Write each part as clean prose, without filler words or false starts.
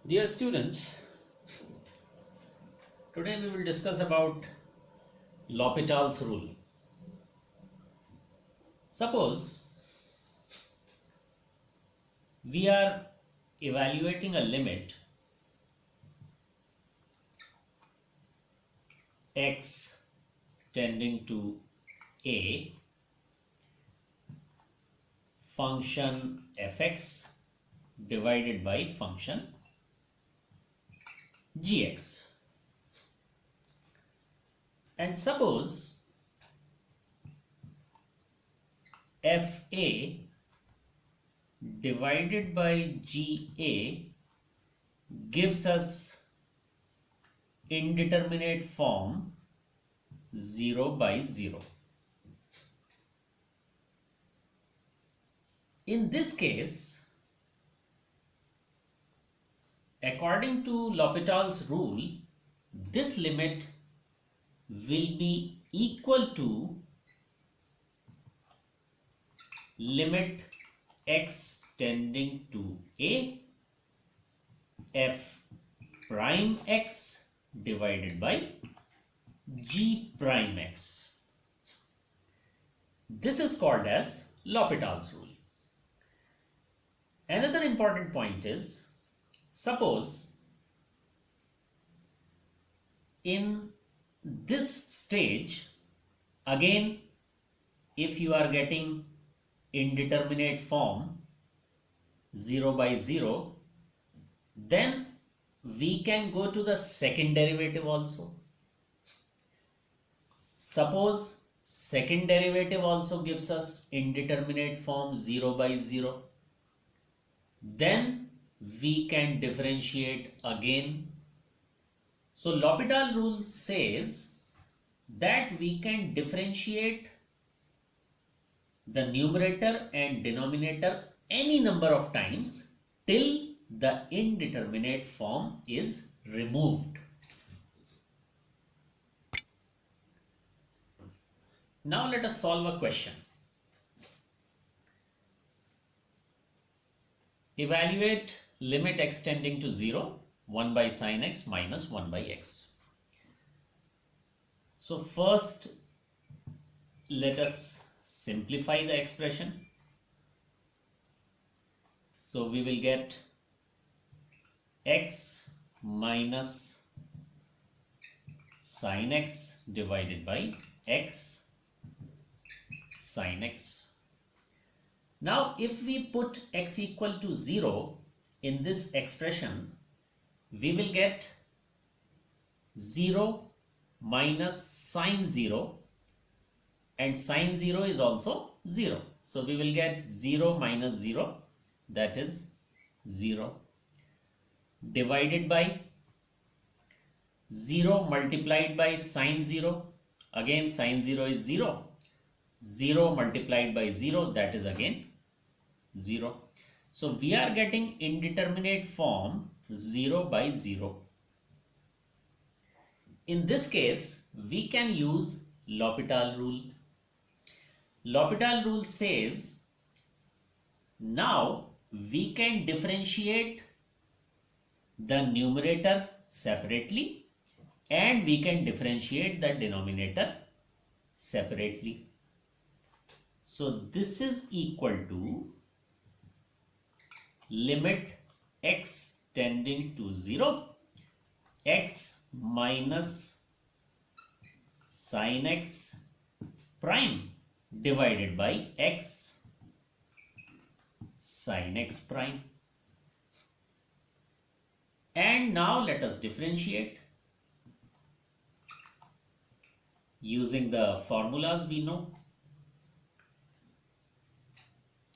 Dear students, today we will discuss about L'Hopital's rule. Suppose we are evaluating a limit x tending to a function fx divided by function gx. And suppose fa divided by ga gives us indeterminate form 0 by 0. In this case, according to L'Hopital's rule, this limit will be equal to limit x tending to a f prime x divided by g prime x. This is called as L'Hopital's rule. Another important point is, suppose in this stage, again, if you are getting indeterminate form 0 by 0, then we can go to the second derivative also. Suppose second derivative also gives us indeterminate form 0 by 0, then we can differentiate again. So L'Hopital rule says that we can differentiate the numerator and denominator any number of times till the indeterminate form is removed. Now let us solve a question. Evaluate limit x tending to 0, 1 by sine x minus 1 by x. So first let us simplify the expression. So we will get x minus sine x divided by x sine x. Now if we put x equal to 0 in this expression, we will get 0 minus sine 0, and sine 0 is also 0. So we will get 0 minus 0, that is 0, divided by 0 multiplied by sine 0, again sine 0 is 0, 0 multiplied by 0, that is again 0. So we are getting indeterminate form 0 by 0. In this case, we can use L'Hopital rule. L'Hopital rule says now we can differentiate the numerator separately and we can differentiate the denominator separately. So this is equal to limit x tending to 0, x minus sine x prime divided by x sine x prime. And now let us differentiate using the formulas we know.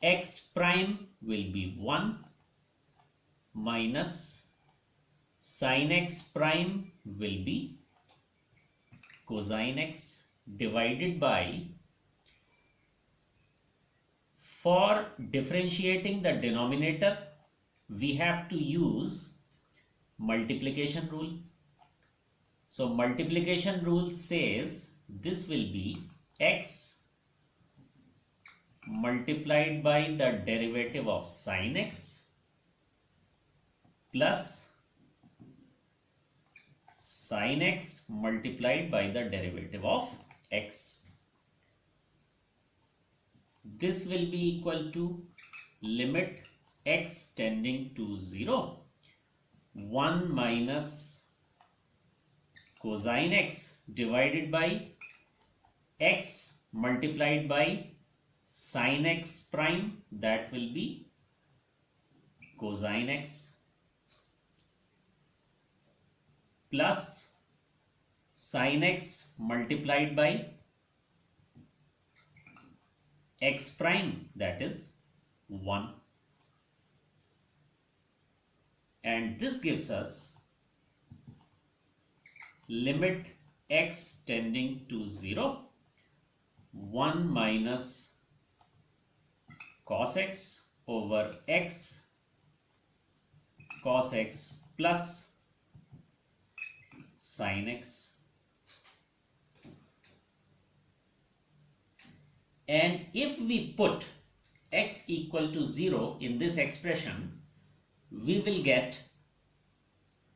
X prime will be 1 minus sine x prime will be cosine x divided by, for differentiating the denominator we have to use multiplication rule. So multiplication rule says this will be x multiplied by the derivative of sine x plus sin x multiplied by the derivative of x. This will be equal to limit x tending to 0, 1 minus cosine x divided by x multiplied by sin x prime, that will be cosine x, plus sin x multiplied by x prime, that is 1, and this gives us limit x tending to 0, 1 minus cos x over x cos x plus sin x. And if we put x equal to 0 in this expression, we will get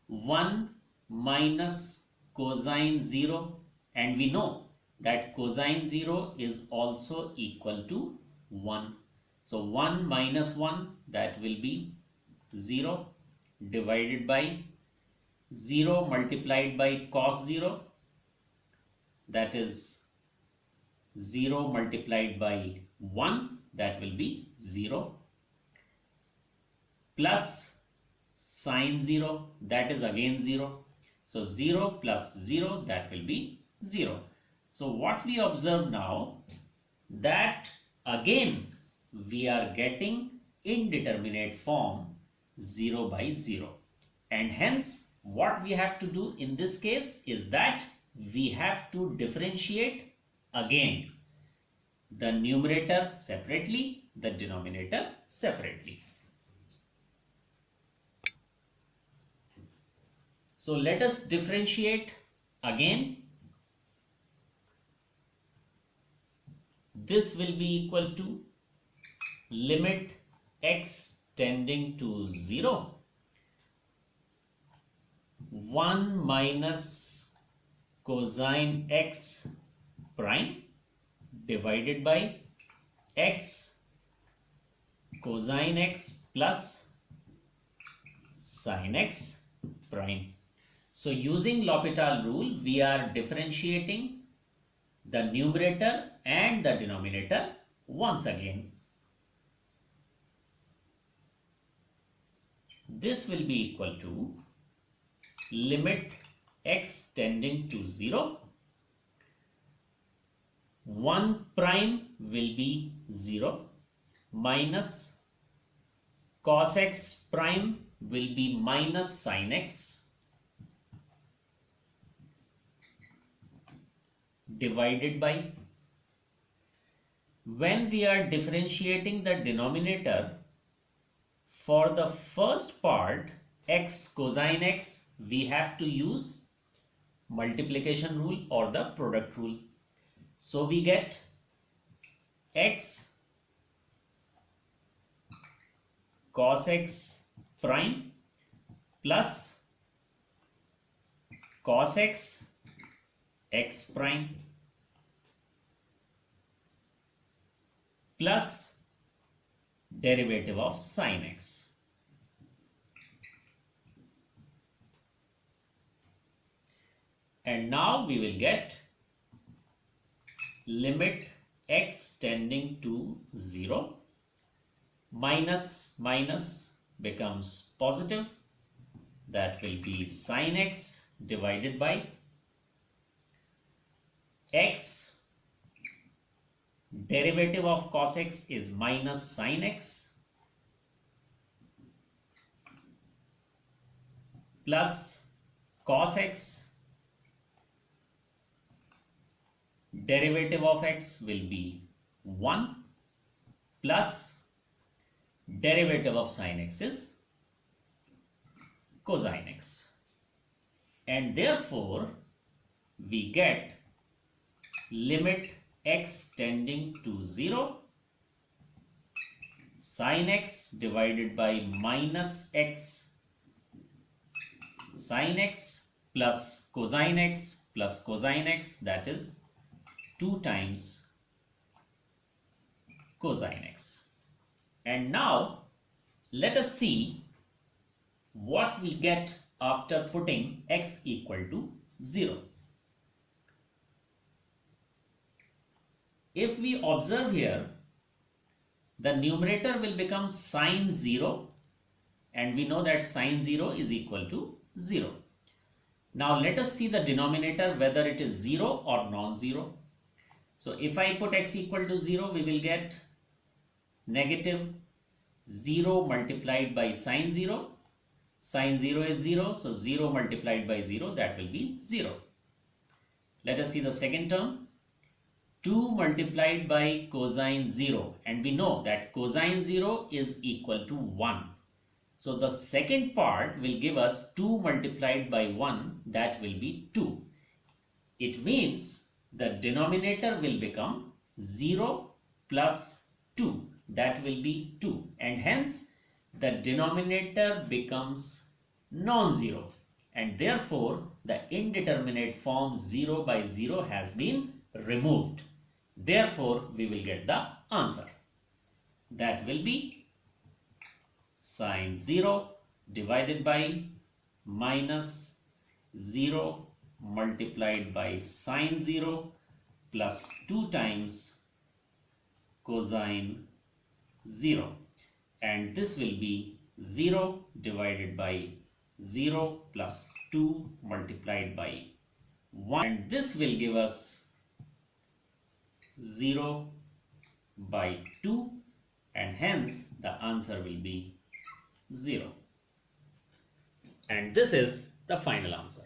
1 minus cosine 0, and we know that cosine 0 is also equal to 1. So 1 minus 1, that will be 0, divided by 0 multiplied by cos 0, that is 0 multiplied by 1, that will be 0, plus sin 0, that is again 0. So 0 plus 0, that will be 0. So what we observe now, that again we are getting indeterminate form 0 by 0, and hence what we have to do in this case is that we have to differentiate again the numerator separately, the denominator separately. So let us differentiate again. This will be equal to limit x tending to 0, 1 minus cosine x prime divided by x cosine x plus sin x prime. So using L'Hopital rule, we are differentiating the numerator and the denominator once again. This will be equal to limit x tending to 0, 1 prime will be 0, minus cos x prime will be minus sin x, divided by, when we are differentiating the denominator, for the first part x cosine x, we have to use multiplication rule or the product rule. So we get x cos x prime plus cos x x prime plus derivative of sin x. And now we will get limit x tending to 0, minus minus becomes positive, that will be sin x divided by x, derivative of cos x is minus sin x, plus cos x, derivative of x will be 1, plus derivative of sin x is cosine x, and therefore we get limit x tending to 0, sin x divided by minus x sin x plus cosine x, that is 2 times cosine x. And now let us see what we get after putting x equal to 0. If we observe here, the numerator will become sine 0, and we know that sine 0 is equal to 0. Now let us see the denominator, whether it is 0 or non-zero. So if I put x equal to 0, we will get negative 0 multiplied by sine 0. Sine 0 is 0, so 0 multiplied by 0, that will be 0. Let us see the second term. 2 multiplied by cosine 0, and we know that cosine 0 is equal to 1. So the second part will give us 2 multiplied by 1, that will be 2. It means the denominator will become 0 plus 2, that will be 2, and hence the denominator becomes non-zero, and therefore the indeterminate form 0 by 0 has been removed. Therefore we will get the answer, that will be sine 0 divided by minus 0 multiplied by sine 0 plus 2 times cosine 0, and this will be 0 divided by 0 plus 2 multiplied by 1, and this will give us 0 by 2, and hence the answer will be 0. And this is the final answer.